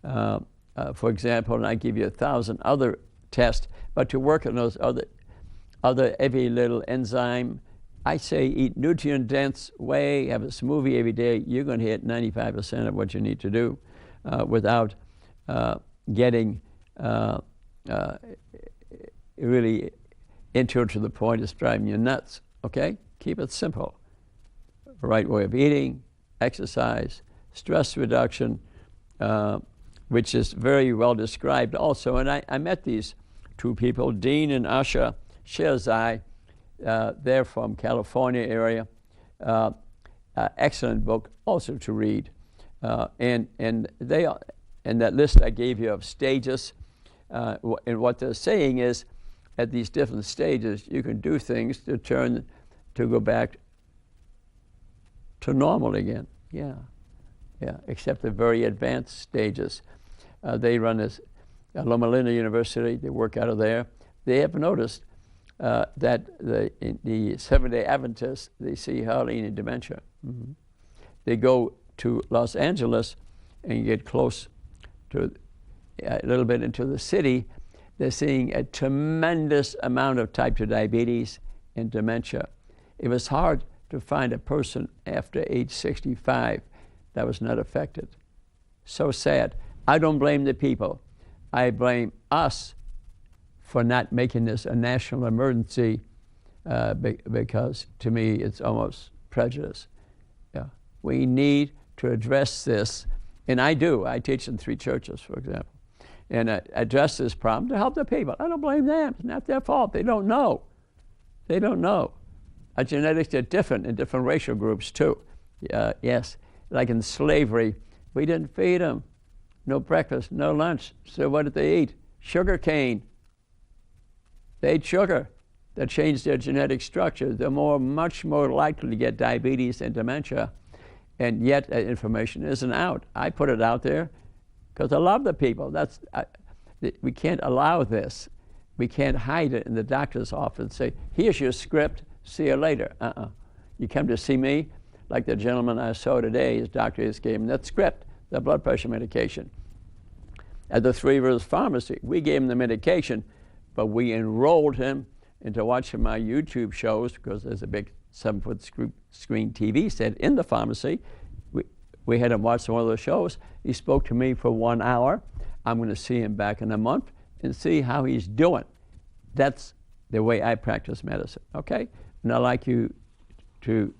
For example, and I give you 1,000 other tests, but to work on those other every little enzyme, I say eat nutrient-dense way, have a smoothie every day, you're going to hit 95% of what you need to do without getting really into it to the point it's driving you nuts, okay? Keep it simple. Right way of eating, exercise, stress reduction, which is very well described also. And I met these 2 people, Dean and Asha Sherzai. They're from California area. Excellent book also to read. And they are, and that list I gave you of stages, and what they're saying is at these different stages you can do things to go back to normal again. Yeah, except the very advanced stages. They run this Loma Linda University, they work out of there. They have noticed that the Seventh-day Adventists, they see hardly any dementia. Mm-hmm. They go to Los Angeles and get close to a little bit into the city, they're seeing a tremendous amount of type 2 diabetes and dementia. It was hard to find a person after age 65 that was not affected. So sad. I don't blame the people. I blame us for not making this a national emergency because to me it's almost prejudice. Yeah. We need to address this, and I do. I teach in 3 churches, for example, and address this problem to help the people. I don't blame them. It's not their fault. They don't know. They don't know. Our genetics are different in different racial groups too. Yes, like in slavery, we didn't feed them. No breakfast, no lunch. So what did they eat? Sugar cane. They ate sugar. That changed their genetic structure. They're much more likely to get diabetes and dementia. And yet that information isn't out. I put it out there because I love the people. We can't allow this. We can't hide it in the doctor's office and say, here's your script, see you later. You come to see me, like the gentleman I saw today, his doctor just gave him that script, the blood pressure medication. At the Three Rivers Pharmacy, we gave him the medication, but we enrolled him into watching my YouTube shows because there's a big 7-foot screen TV set in the pharmacy. We had him watch one of those shows. He spoke to me for 1 hour. I'm going to see him back in a month and see how he's doing. That's the way I practice medicine, okay? And I'd like you to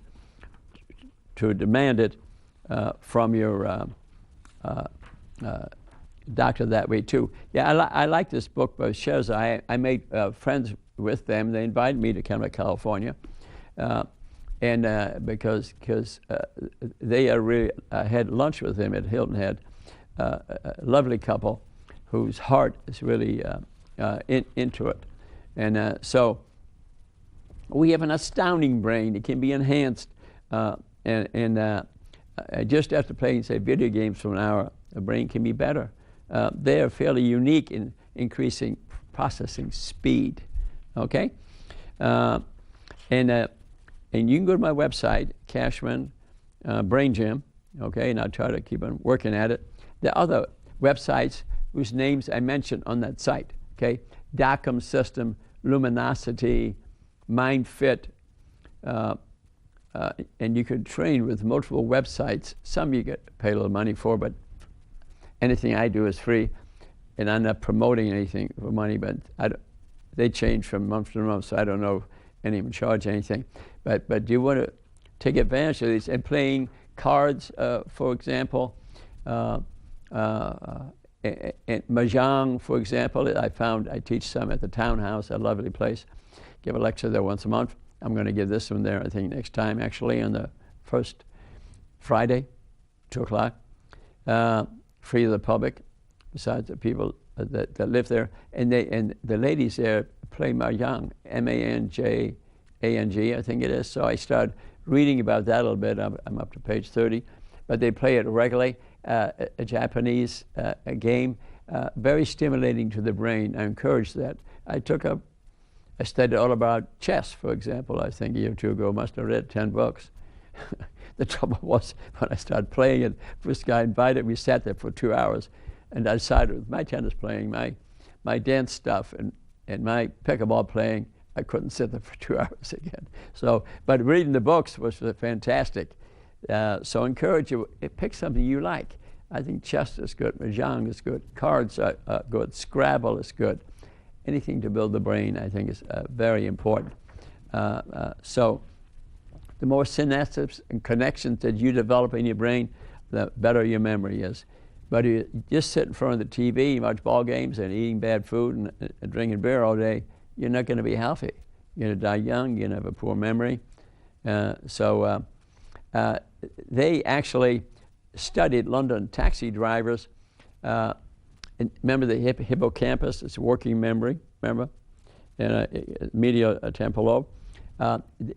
demand it from your doctor that way too. Yeah, I like this book by Sheza. I made friends with them. They invited me to come to California, and because they are really, I had lunch with him at Hilton Head, a lovely couple whose heart is really into it. And so we have an astounding brain. It can be enhanced. Just after playing, say, video games for an hour, the brain can be better. They are fairly unique in increasing processing speed. Okay? And you can go to my website, Kachmann Brain Gym, okay, and I'll try to keep on working at it. There are other websites whose names I mentioned on that site, okay? DOCM System, Luminosity, MindFit, and you can train with multiple websites. Some you get pay a little money for, but anything I do is free, and I'm not promoting anything for money, but they change from month to month, so I don't know if any of them charge anything. But you want to take advantage of these, and playing cards, for example, and Mahjong, for example. I teach some at the Townhouse, a lovely place. Give a lecture there once a month. I'm going to give this one there, I think, next time, actually, on the first Friday, 2 o'clock, free to the public, besides the people that live there. And the ladies there play Mahjong, M-A-N-J-A-N-G, I think it is. So I started reading about that a little bit. I'm up to page 30. But they play it regularly, a Japanese game, very stimulating to the brain. I encourage that. I studied all about chess, for example. I think a year or two ago, must have read 10 books. The trouble was, when I started playing it, this guy invited me, sat there for 2 hours, and I decided with my tennis playing, my dance stuff, and my pickleball playing, I couldn't sit there for 2 hours again. So, but reading the books was fantastic. So I encourage you, pick something you like. I think chess is good, Mahjong is good, cards are good, Scrabble is good. Anything to build the brain, I think, is very important. So the more synapses and connections that you develop in your brain, the better your memory is. But if you just sit in front of the TV, watch ball games, and eating bad food and drinking beer all day, you're not going to be healthy. You're going to die young. You're going to have a poor memory. They actually studied London taxi drivers. And remember the hippocampus, it's working memory, remember? And medial temporal lobe.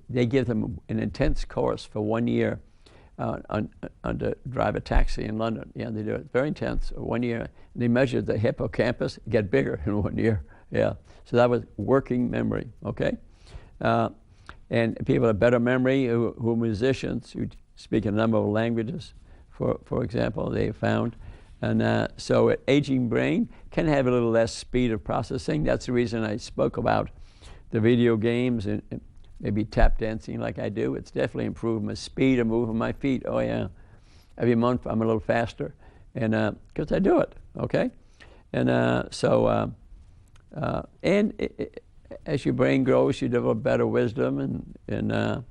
They give them an intense course for 1 year on to drive a taxi in London. Yeah, they do it very intense, 1 year. And they measured the hippocampus, get bigger in 1 year. Yeah, so that was working memory, okay? And people have better memory who are musicians, who speak a number of languages, for example, they found. And so an aging brain can have a little less speed of processing. That's the reason I spoke about the video games and maybe tap dancing like I do. It's definitely improved my speed of moving my feet. Oh yeah, every month I'm a little faster, and because I do it, okay? And as your brain grows, you develop better wisdom, and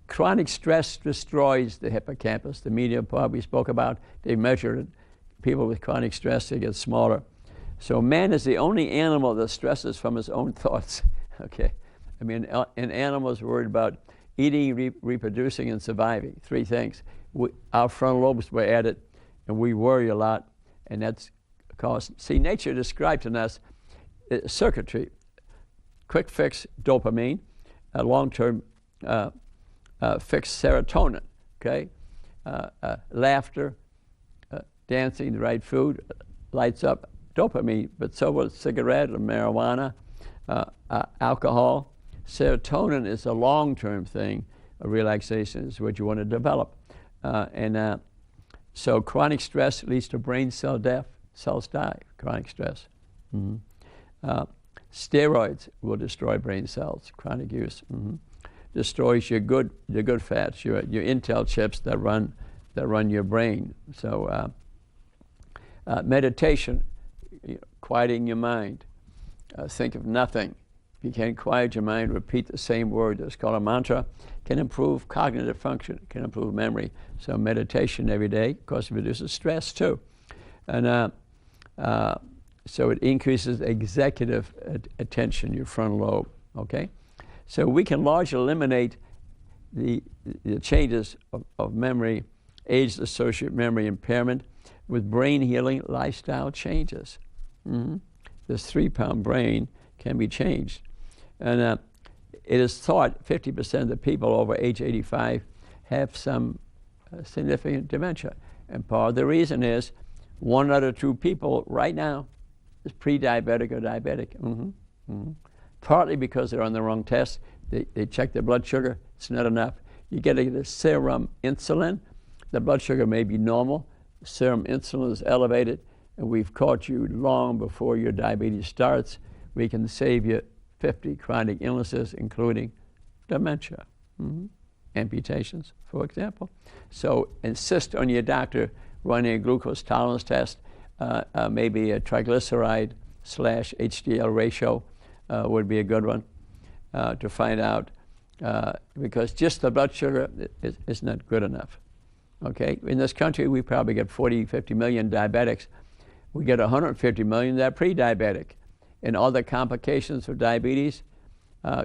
chronic stress destroys the hippocampus, the medial part we spoke about. They measured it. People with chronic stress, they get smaller. So man is the only animal that stresses from his own thoughts, okay? I mean, an animal is worried about eating, reproducing, and surviving, 3 things. Our frontal lobes were added, and we worry a lot, and that's caused. See, nature described in us circuitry, quick fix dopamine, long-term fix serotonin, okay? Laughter, dancing, the right food lights up dopamine, but so will cigarette or marijuana, alcohol. Serotonin is a long-term thing. Relaxation is what you want to develop. So chronic stress leads to brain cell death. Cells die, chronic stress. Steroids will destroy brain cells, chronic use. Destroys your good fats, your Intel chips that run your brain. So Meditation, quieting your mind. Think of nothing. If you can't quiet your mind, repeat the same word. It's called a mantra. Can improve cognitive function, can improve memory. So meditation every day, of course, reduces stress too. And so it increases executive attention, your frontal lobe, okay? So we can largely eliminate the changes of memory, age-associated memory impairment with brain healing lifestyle changes. This 3-pound brain can be changed. And it is thought 50% of the people over age 85 have some significant dementia. And part of the reason is 1 out of 2 people right now is pre-diabetic or diabetic. Partly because they're on the wrong test. They check their blood sugar, it's not enough. You get a serum insulin, the blood sugar may be normal, serum insulin is elevated, and we've caught you long before your diabetes starts. We can save you 50 chronic illnesses, including dementia, amputations, for example. So insist on your doctor running a glucose tolerance test, maybe a triglyceride/HDL ratio would be a good one to find out, because just the blood sugar is not good enough. Okay, in this country we probably get 40, 50 million diabetics. We get 150 million that are pre-diabetic. And other complications of diabetes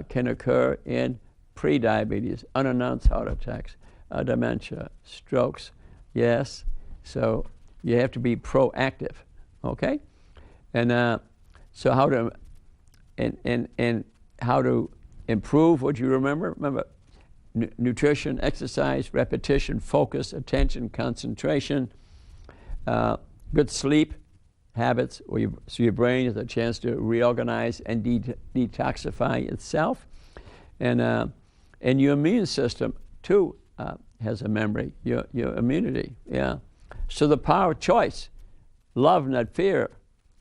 can occur in pre-diabetes, unannounced heart attacks, dementia, strokes. Yes, so you have to be proactive, okay? And so how to how to improve what you remember? Remember, nutrition, exercise, repetition, focus, attention, concentration, good sleep habits, so your brain has a chance to reorganize and detoxify itself. And your immune system, too, has a memory, your immunity, yeah. So the power of choice, love, not fear,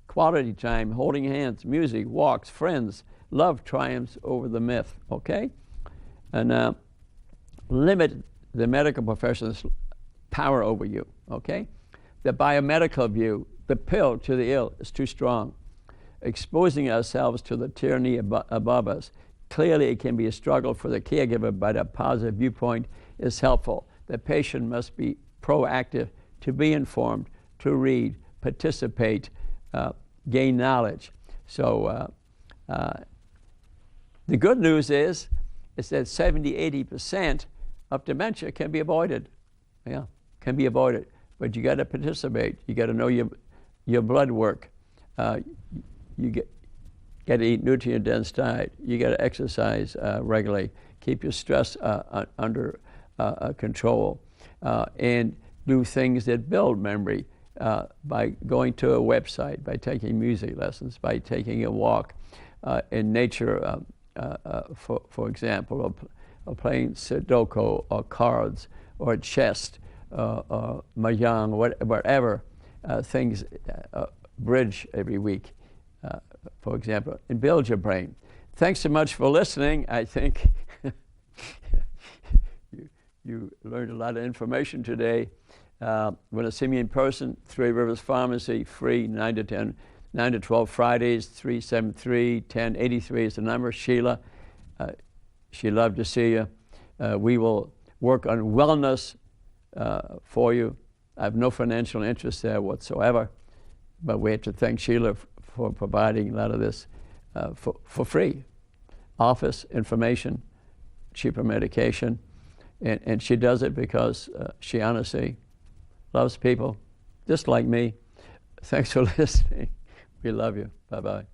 quality time, holding hands, music, walks, friends, love triumphs over the myth, okay? And limit the medical profession's power over you, okay? The biomedical view, the pill to the ill is too strong. Exposing ourselves to the tyranny above us. Clearly it can be a struggle for the caregiver, but a positive viewpoint is helpful. The patient must be proactive, to be informed, to read, participate, gain knowledge. So the good news is that 70, 80% of dementia can be avoided. Yeah, can be avoided. But you got to participate. You got to know your blood work. You got to eat nutrient-dense diet. You got to exercise regularly. Keep your stress under control, and do things that build memory by going to a website, by taking music lessons, by taking a walk in nature, for example, or playing Sudoku or cards or chess, mahjong, whatever things, bridge every week, for example, and build your brain. Thanks so much for listening. I think you learned a lot of information today. Want to see me in person? Three Rivers Pharmacy, free, 9 to 12 Fridays, 373-1083 is the number. Sheila, she'd love to see you. We will work on wellness for you. I have no financial interest there whatsoever, but we have to thank Sheila for providing a lot of this for free. Office information, cheaper medication, and she does it because she honestly loves people, just like me. Thanks for listening. We love you. Bye-bye.